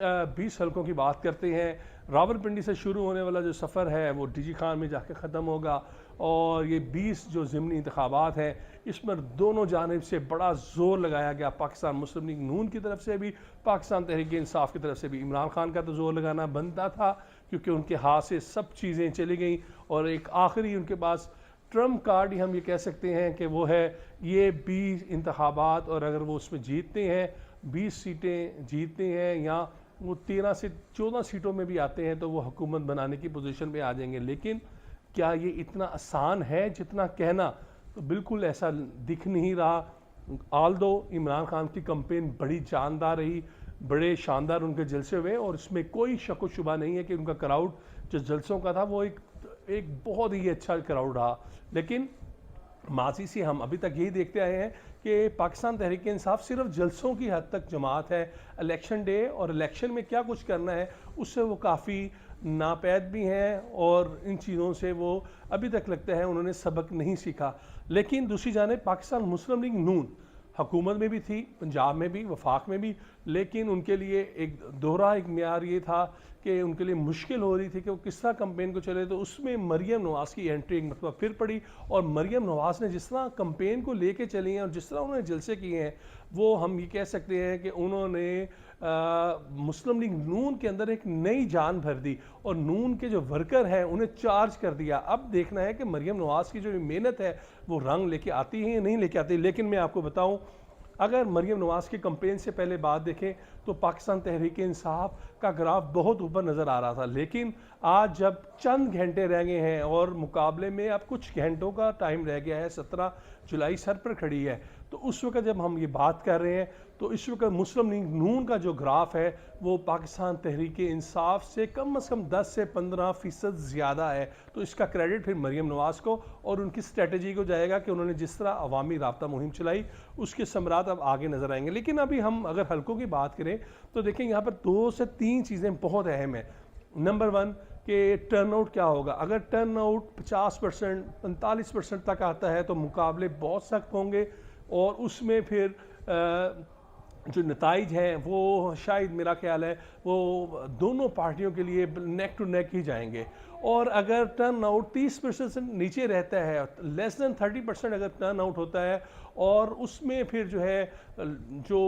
20 हलकों की बात करते हैं। रावलपिंडी से शुरू होने वाला जो सफ़र है वो डीजी खान में जाके ख़त्म होगा और ये 20 जो ज़िमनी इंतखाबात हैं इसमें दोनों जानिब से बड़ा ज़ोर लगाया गया। पाकिस्तान मुस्लिम लीग नून की तरफ से भी, पाकिस्तान तहरीक इंसाफ की तरफ से भी। इमरान खान का तो ज़ोर लगाना बनता था क्योंकि उनके हाथ से सब चीज़ें चली गई और एक आखिरी उनके पास ट्रम्प कार्ड ही हम ये कह सकते हैं कि वो है ये 20 इंतखाबात, और अगर वो उसमें जीतते हैं 20 सीटें जीतते हैं या वो 13 से 14 सीटों में भी आते हैं तो वो हुकूमत बनाने की पोजीशन पे आ जाएंगे। लेकिन क्या ये इतना आसान है जितना कहना? तो बिल्कुल ऐसा दिख नहीं रहा। आल दो इमरान खान की कंपेन बड़ी जानदार रही, बड़े शानदार उनके जलसे हुए और इसमें कोई शक व शुबा नहीं है कि उनका क्राउड जो जलसों का था वो एक बहुत ही अच्छा क्राउड रहा। लेकिन माजी से हम अभी तक यही देखते आए हैं कि पाकिस्तान तहरीक इंसाफ सिर्फ जलसों की हद तक जमात है। इलेक्शन डे और इलेक्शन में क्या कुछ करना है उससे वो काफ़ी नापैद भी हैं और इन चीज़ों से वो अभी तक लगता है उन्होंने सबक नहीं सीखा। लेकिन दूसरी जानिब पाकिस्तान मुस्लिम लीग नून हुकूमत में भी थी, पंजाब में भी, वफाक में भी, लेकिन उनके लिए एक दोहरा एक म्यार ये था कि उनके लिए मुश्किल हो रही थी कि वो किस तरह कंपेन को चले। तो उसमें मरियम नवाज़ की एंट्री एक मतलब फिर पड़ी और मरियम नवाज़ ने जिस तरह कंपेन को लेके चली हैं और जिस तरह उन्होंने जलसे किए हैं वो हम ये कह सकते हैं कि उन्होंने मुस्लिम लीग नून के अंदर एक नई जान भर दी और नून के जो वर्कर हैं उन्हें चार्ज कर दिया। अब देखना है कि मरियम नवाज़ की जो मेहनत है वो रंग लेके आती है या नहीं लेके आती। लेकिन मैं आपको बताऊं, अगर मरियम नवाज़ के कंपेन से पहले बात देखें तो पाकिस्तान तहरीक इंसाफ का ग्राफ बहुत ऊपर नज़र आ रहा था। लेकिन आज जब चंद घंटे रह गए हैं और मुकाबले में अब कुछ घंटों का टाइम रह गया है, 17 जुलाई सर पर खड़ी है, तो उस वक्त जब हम ये बात कर रहे हैं तो इस वक्त मुस्लिम लीग नून का जो ग्राफ है वो पाकिस्तान तहरीक इंसाफ से कम 10 से 15% ज़्यादा है। तो इसका क्रेडिट फिर मरियम नवाज़ को और उनकी स्ट्रेटजी को जाएगा कि उन्होंने जिस तरह अवामी राब्ता मुहिम चलाई उसके समरात अब आगे नज़र आएंगे। लेकिन अभी हम अगर हलकों की बात करें तो देखें यहाँ पर 2 से 3 चीज़ें बहुत अहम है। नंबर 1 कि टर्नआउट क्या होगा। अगर टर्नआउट 50% 45% तक आता है तो मुकाबले बहुत सख्त होंगे और उसमें फिर जो नताइज हैं वो शायद मेरा ख्याल है वो दोनों पार्टियों के लिए नेक टू नेक ही जाएंगे। और अगर टर्न आउट 30% से नीचे रहता है, लेस देन 30% अगर टर्न आउट होता है और उसमें फिर जो है जो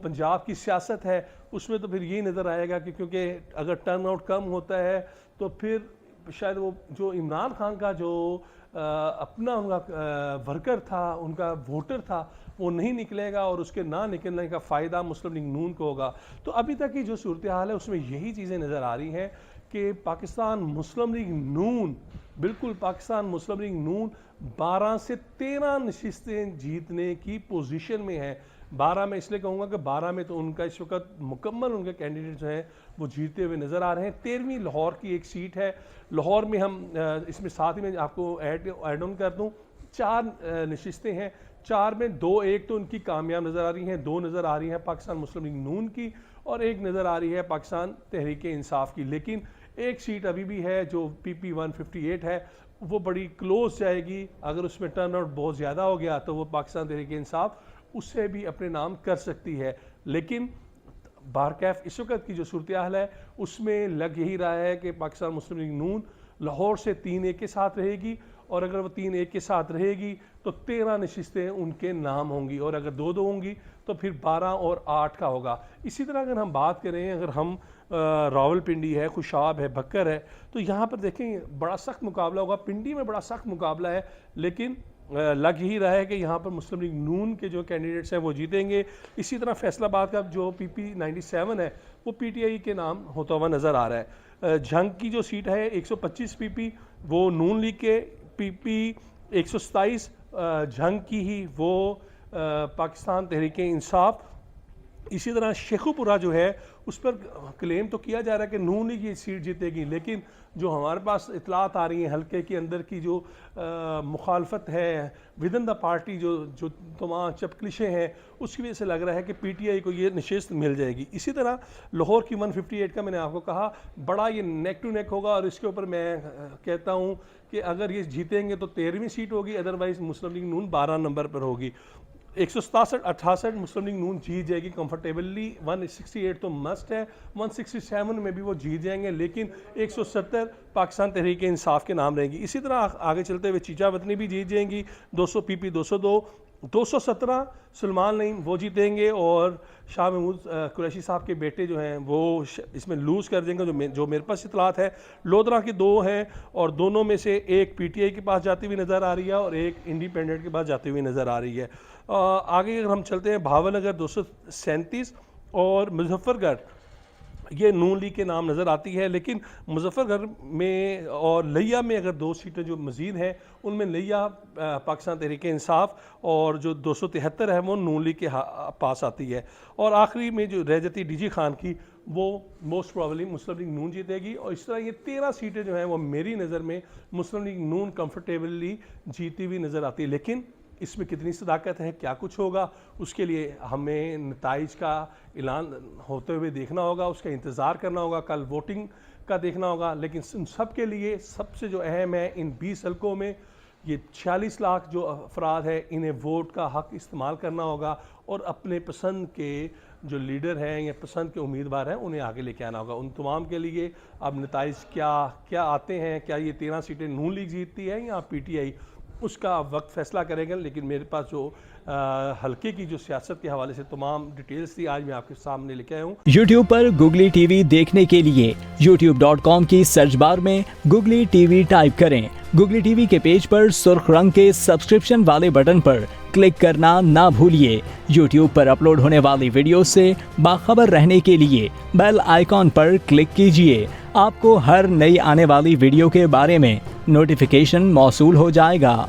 पंजाब की सियासत है उसमें तो फिर यही नज़र आएगा कि क्योंकि अगर टर्न आउट कम होता है तो फिर शायद वो जो इमरान खान का जो अपना उनका वर्कर था, उनका वोटर था, वो नहीं निकलेगा और उसके ना निकलने का फ़ायदा मुस्लिम लीग नून को होगा। तो अभी तक की जो सूरत हाल है उसमें यही चीज़ें नज़र आ रही हैं कि पाकिस्तान मुस्लिम लीग नून, बिल्कुल पाकिस्तान मुस्लिम लीग नून 12 से 13 नशिस्तें जीतने की पोजीशन में है। 12 में इसलिए कहूँगा कि 12 में तो उनका इस वक्त मुकम्मल उनके कैंडिडेट जो हैं वो जीतते हुए नज़र आ रहे हैं। 13वीं लाहौर की एक सीट है। लाहौर में हम इसमें साथ ही में आपको ऐड ऑन कर दूँ, 4 नशिस्तें हैं। 4 में 2-1 तो उनकी कामयाब नज़र आ रही हैं, 2 नज़र आ रही हैं पाकिस्तान मुस्लिम लीग नून की और 1 नज़र आ रही है पाकिस्तान तहरीक इंसाफ की। लेकिन एक सीट अभी भी है जो PP 158 है, वो बड़ी क्लोज जाएगी। अगर उसमें टर्न आउट बहुत ज़्यादा हो गया तो वो पाकिस्तान तहरीक इंसाफ उससे भी अपने नाम कर सकती है। लेकिन बारकैफ इस वक्त की जो सूरत हाल है उसमें लग यही रहा है कि पाकिस्तान मुस्लिम लीग नून लाहौर से 3-1 के साथ रहेगी और अगर वो 3-1 के साथ रहेगी तो 13 नशिस्तें उनके नाम होंगी और अगर 2-2 होंगी तो फिर 12 और 8 का होगा। इसी तरह अगर हम बात करें, अगर हम रावलपिंडी है, खुशाब है, बकर है, तो यहाँ पर देखें बड़ा सख्त मुकाबला होगा। पिंडी में बड़ा सख्त मुकाबला है लेकिन लग ही रहा है कि यहाँ पर मुस्लिम लीग नून के जो कैंडिडेट्स हैं वो जीतेंगे। इसी तरह फैसलाबाद का जो PP 97 है वो PTI के नाम होता हुआ नज़र आ रहा है। झंग की जो सीट है 125 PP वो नून लीग के, PP 127 झंग की ही वो पाकिस्तान तहरीक इंसाफ। इसी तरह शेखुपुरा जो है उस पर क्लेम तो किया जा रहा है कि नून लीग ये सीट जीतेगी, लेकिन जो हमारे पास इतलात आ रही हैं हल्के के अंदर की जो मुखालफत है विद इन द पार्टी, जो तमाम चपकलिशें हैं उसकी वजह से लग रहा है कि PTI को ये नशिस्त मिल जाएगी। इसी तरह लाहौर की 158 का मैंने आपको कहा बड़ा ये नेक टू नेक होगा और इसके ऊपर मैं कहता हूँ कि अगर ये जीतेंगे तो 13वीं सीट होगी, अदरवाइज़ मुस्लिम लीग नून 12 नंबर पर होगी। 167-68 मुस्लिम लीग नून जीत जाएगी कंफर्टेबली। 168 तो मस्ट है, 167 में भी वो जीत जाएंगे, लेकिन 170 पाकिस्तान तहरीक इंसाफ के नाम रहेंगी। इसी तरह आगे चलते हुए चीचा वतनी भी जीत जाएंगी, 200 PP 202, 217 सलमान नईम वो जीतेंगे, और शाह महमूद कुरैशी साहब के बेटे जो हैं वो इसमें लूज़ कर देंगे। जो मेरे पास इतलात है, लोधरा के 2 हैं, और दोनों में से एक PTI के पास जाती हुई नज़र आ रही है और एक इंडिपेंडेंट के पास जाती हुई नज़र आ रही है। आगे अगर हम चलते हैं, भावनगर 237 और मुजफ्फरगढ़, ये नून लीग के नाम नज़र आती है, लेकिन मुजफ्फरगढ़ में और लिया में अगर 2 सीटें जो मज़ीद हैं, उनमें लिया पाकिस्तान तहरीक इंसाफ, और जो 273 है वो नून लीग के पास आती है। और आखिरी में जो रह जाती DG खान की, वो मोस्ट प्रॉबली मुस्लिम लीग नून जीतेगी। और इस तरह ये 13 सीटें जो हैं वो मेरी नज़र में मुस्लिम लीग नून कंफर्टेबली जीती हुई नज़र आती है। लेकिन इसमें कितनी सदाकत है, क्या कुछ होगा, उसके लिए हमें नताइज का ऐलान होते हुए देखना होगा, उसका इंतज़ार करना होगा, कल वोटिंग का देखना होगा। लेकिन इन सब के लिए सबसे जो अहम है, इन 20 हलकों में ये 46 लाख जो अफराद है, इन्हें वोट का हक़ इस्तेमाल करना होगा, और अपने पसंद के जो लीडर हैं या पसंद के उम्मीदवार हैं उन्हें आगे लेके आना होगा। उन तमाम के लिए अब नताइज क्या आते हैं, क्या ये 13 सीटें नून लीग जीतती है या PTI, उसका वक्त फैसला करेंगे। लेकिन मेरे पास जो हल्के की जो सियासत के हवाले से तमाम डिटेल्स थी, आज मैं आपके सामने लेके आया हूँ। YouTube पर Googly TV देखने के लिए youtube.com की सर्च बार में Googly TV टाइप करें। Googly TV के पेज पर सुर्ख रंग के सब्सक्रिप्शन वाले बटन पर क्लिक करना ना भूलिए। YouTube पर अपलोड होने वाली वीडियो से बाखबर रहने के लिए बेल आइकॉन पर क्लिक कीजिए। आपको हर नई आने वाली वीडियो के बारे में नोटिफिकेशन मौसूल हो जाएगा।